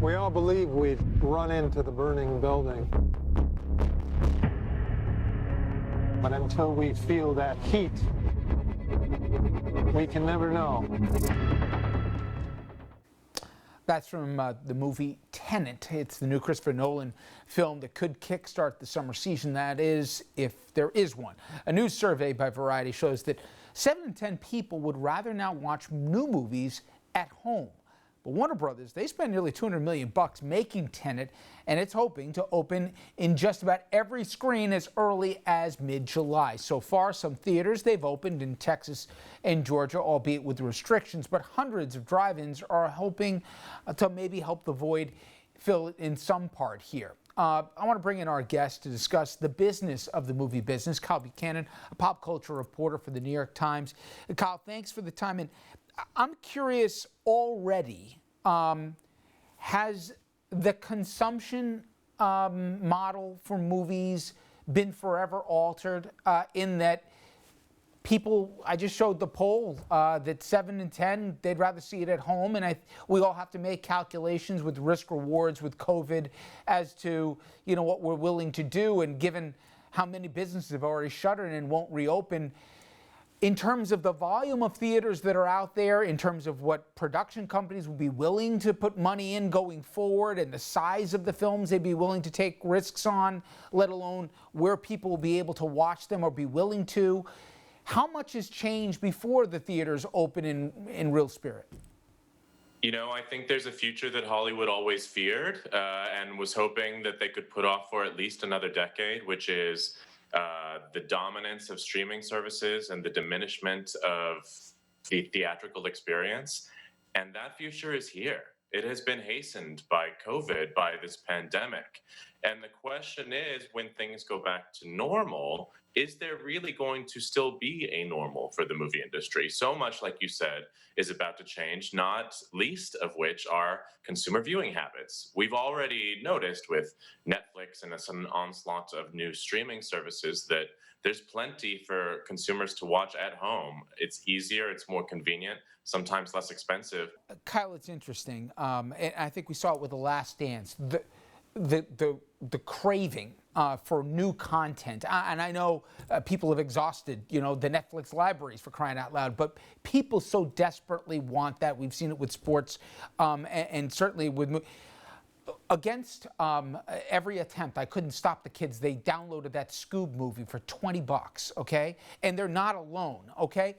We all believe we'd run into the burning building. But until we feel that heat, we can never know. That's from the movie Tenet. It's the new Christopher Nolan film that could kickstart the summer season. That is, if there is one. A new survey by Variety shows that 7 in 10 people would rather now watch new movies at home. But Warner Brothers, they spent nearly $200 million making Tenet, and it's hoping to open in just about every screen as early as mid-July. So far, some theaters, they've opened in Texas and Georgia, albeit with restrictions, but hundreds of drive-ins are hoping to maybe help the void fill in some part here. I want to bring in our guest to discuss the business of the movie business, Kyle Buchanan, a pop culture reporter for the New York Times. Kyle, thanks for the time. And I'm curious already, has the consumption model for movies been forever altered in that people, I just showed the poll that 7 in 10, they'd rather see it at home. And we all have to make calculations with risk rewards with COVID as to, you know, what we're willing to do. And given how many businesses have already shuttered and won't reopen, in terms of the volume of theaters that are out there, in terms of what production companies will be willing to put money in going forward and the size of the films they'd be willing to take risks on, let alone where people will be able to watch them or be willing to, how much has changed before the theaters open in real spirit? You know, I think there's a future that Hollywood always feared and was hoping that they could put off for at least another decade, which is the dominance of streaming services and the diminishment of the theatrical experience. And that future is here. It has been hastened by COVID, by this pandemic. And the question is, when things go back to normal, is there really going to still be a normal for the movie industry? So much, like you said, is about to change, not least of which are consumer viewing habits. We've already noticed with Netflix and an onslaught of new streaming services that there's plenty for consumers to watch at home. It's easier, it's more convenient, sometimes less expensive. Kyle, it's interesting. And I think we saw it with The Last Dance. The craving for new content, and I know people have exhausted, you know, the Netflix libraries for crying out loud, but people so desperately want that. We've seen it with sports, and certainly with against every attempt. I couldn't stop the kids. They downloaded that Scoob movie for $20, okay, and they're not alone, okay.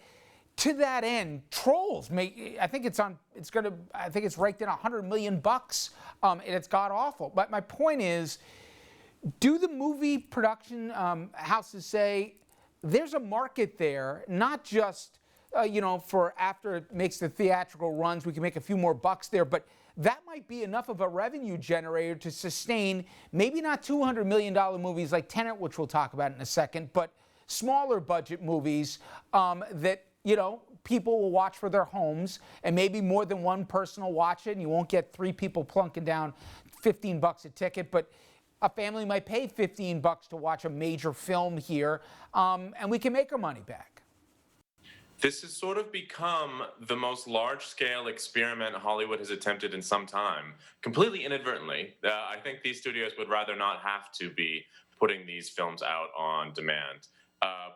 To that end, Trolls I think it's raked in $100 million, and it's god awful. But my point is, do the movie production houses say there's a market there, not just for after it makes the theatrical runs, we can make a few more bucks there, but that might be enough of a revenue generator to sustain maybe not $200 million movies like Tenet, which we'll talk about in a second, but smaller budget movies that people will watch for their homes, and maybe more than one person will watch it, and you won't get 3 people plunking down $15 a ticket, but a family might pay $15 to watch a major film here, and we can make our money back. This has sort of become the most large-scale experiment Hollywood has attempted in some time, completely inadvertently. I think these studios would rather not have to be putting these films out on demand.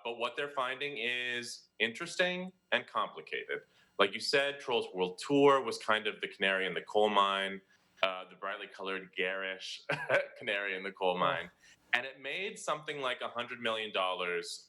But what they're finding is interesting and complicated. Like you said, Trolls World Tour was kind of the canary in the coal mine, the brightly colored, garish canary in the coal mine. And it made something like $100 million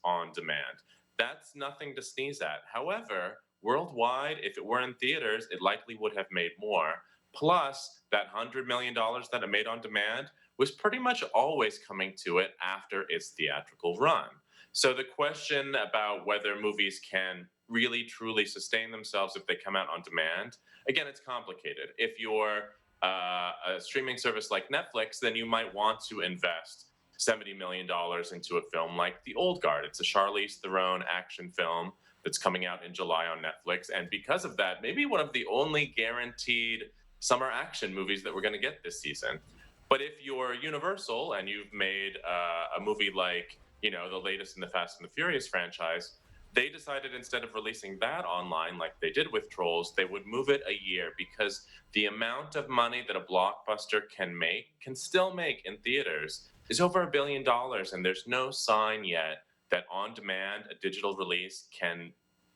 on demand. That's nothing to sneeze at. However, worldwide, if it were in theaters, it likely would have made more. Plus, that $100 million that it made on demand was pretty much always coming to it after its theatrical run. So the question about whether movies can really, truly sustain themselves if they come out on demand, again, it's complicated. If you're a streaming service like Netflix, then you might want to invest $70 million into a film like The Old Guard. It's a Charlize Theron action film that's coming out in July on Netflix. And because of that, maybe one of the only guaranteed summer action movies that we're going to get this season. But if you're Universal and you've made a movie like, the latest in the Fast and the Furious franchise, They decided instead of releasing that online like they did with Trolls, they would move it a year because the amount of money that a blockbuster can still make in theaters is over $1 billion, and there's no sign yet that on demand, a digital release can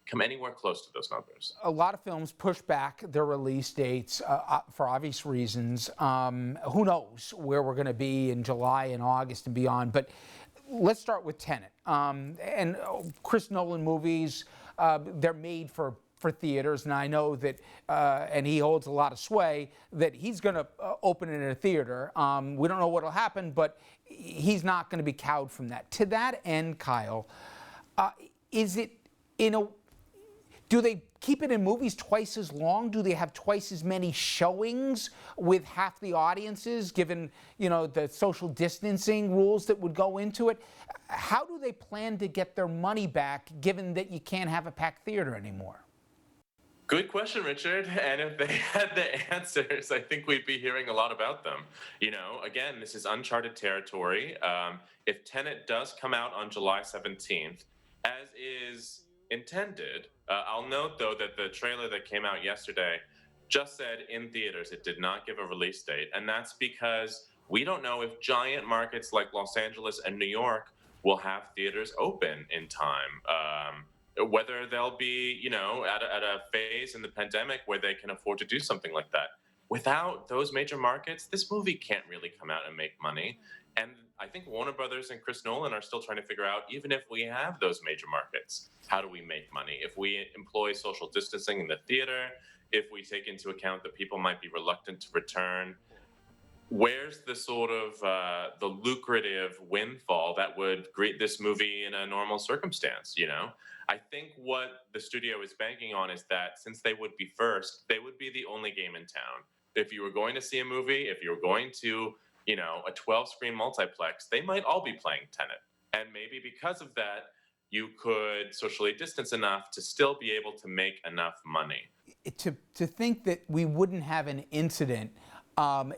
come anywhere close to those numbers. A lot of films push back their release dates for obvious reasons. Who knows where we're going to be in July and August and beyond, but let's start with Tenet. And Chris Nolan movies, they're made for theaters, and I know that, and he holds a lot of sway, that he's going to open it in a theater. We don't know what will happen, but he's not going to be cowed from that. To that end, Kyle, is it do they keep it in movies twice as long? Do they have twice as many showings with half the audiences, given, the social distancing rules that would go into it? How do they plan to get their money back, given that you can't have a packed theater anymore? Good question, Richard. And if they had the answers, I think we'd be hearing a lot about them. Again, this is uncharted territory. If Tenet does come out on July 17th, as is intended, I'll note, though, that the trailer that came out yesterday just said in theaters. It did not give a release date. And that's because we don't know if giant markets like Los Angeles and New York will have theaters open in time. Whether they'll be, at a phase in the pandemic where they can afford to do something like that. Without those major markets, this movie can't really come out and make money. And I think Warner Brothers and Chris Nolan are still trying to figure out, even if we have those major markets, how do we make money? If we employ social distancing in the theater, if we take into account that people might be reluctant to return, where's the sort of the lucrative windfall that would greet this movie in a normal circumstance? I think what the studio is banking on is that since they would be first, they would be the only game in town. If you were going to see a movie, if you were going to, a 12-screen multiplex, they might all be playing Tenet. And maybe because of that, you could socially distance enough to still be able to make enough money. To think that we wouldn't have an incident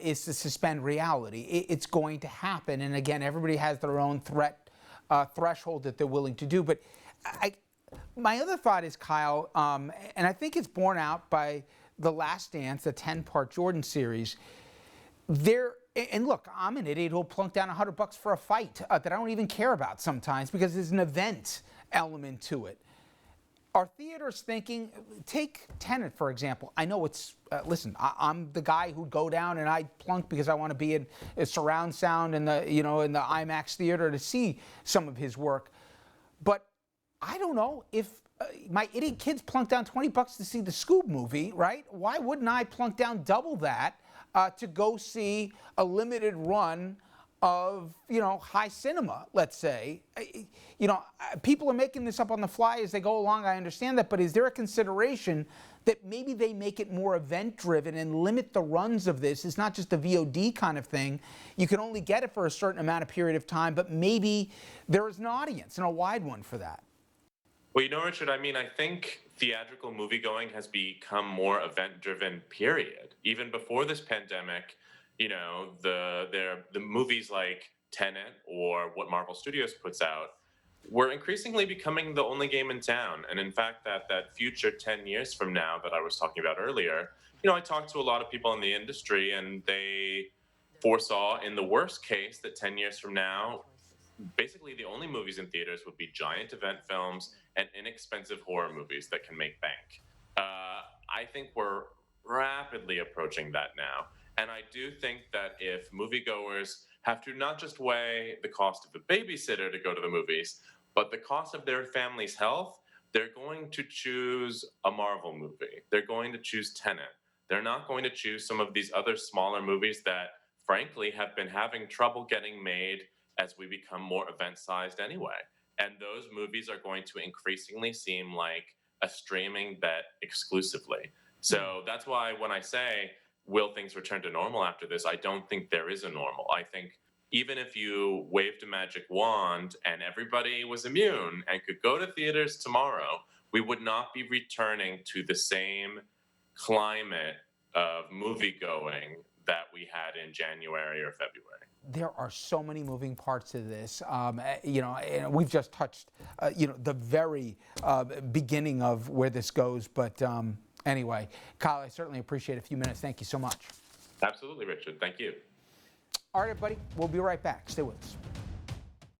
is to suspend reality. It's going to happen, and again, everybody has their own threshold that they're willing to do. But my other thought is, Kyle, and I think it's borne out by The Last Dance, the 10-part Jordan series. And look, I'm an idiot who'll plunk down $100 for a fight that I don't even care about sometimes because there's an event element to it. Are theaters thinking, take Tenet, for example. I know it's, listen, I'm the guy who'd go down and I'd plunk because I want to be in a surround sound in the, in the IMAX theater to see some of his work. But I don't know if my idiot kids plunk down $20 to see the Scoob movie, right? Why wouldn't I plunk down double that to go see a limited run of, high cinema, let's say? People are making this up on the fly as they go along. I understand that. But is there a consideration that maybe they make it more event-driven and limit the runs of this? It's not just a VOD kind of thing. You can only get it for a certain amount of period of time, but maybe there is an audience and a wide one for that. Well, Richard, I think theatrical moviegoing has become more event-driven, period. Even before this pandemic, the movies like Tenet or what Marvel Studios puts out were increasingly becoming the only game in town. And in fact, that future 10 years from now that I was talking about earlier, I talked to a lot of people in the industry, and they foresaw in the worst case that 10 years from now, basically the only movies in theaters would be giant event films and inexpensive horror movies that can make bank. I think we're rapidly approaching that now. And I do think that if moviegoers have to not just weigh the cost of the babysitter to go to the movies, but the cost of their family's health, they're going to choose a Marvel movie. They're going to choose Tenet. They're not going to choose some of these other smaller movies that, frankly, have been having trouble getting made as we become more event-sized anyway. And those movies are going to increasingly seem like a streaming bet exclusively. So that's why when I say, will things return to normal after this, I don't think there is a normal. I think even if you waved a magic wand and everybody was immune and could go to theaters tomorrow, we would not be returning to the same climate of movie going that we had in January or February. There are so many moving parts to this. You know, and we've just touched, you know, the very beginning of where this goes. But anyway, Kyle, I certainly appreciate a few minutes. Thank you so much. Absolutely, Richard. Thank you. All right, everybody, we'll be right back. Stay with us.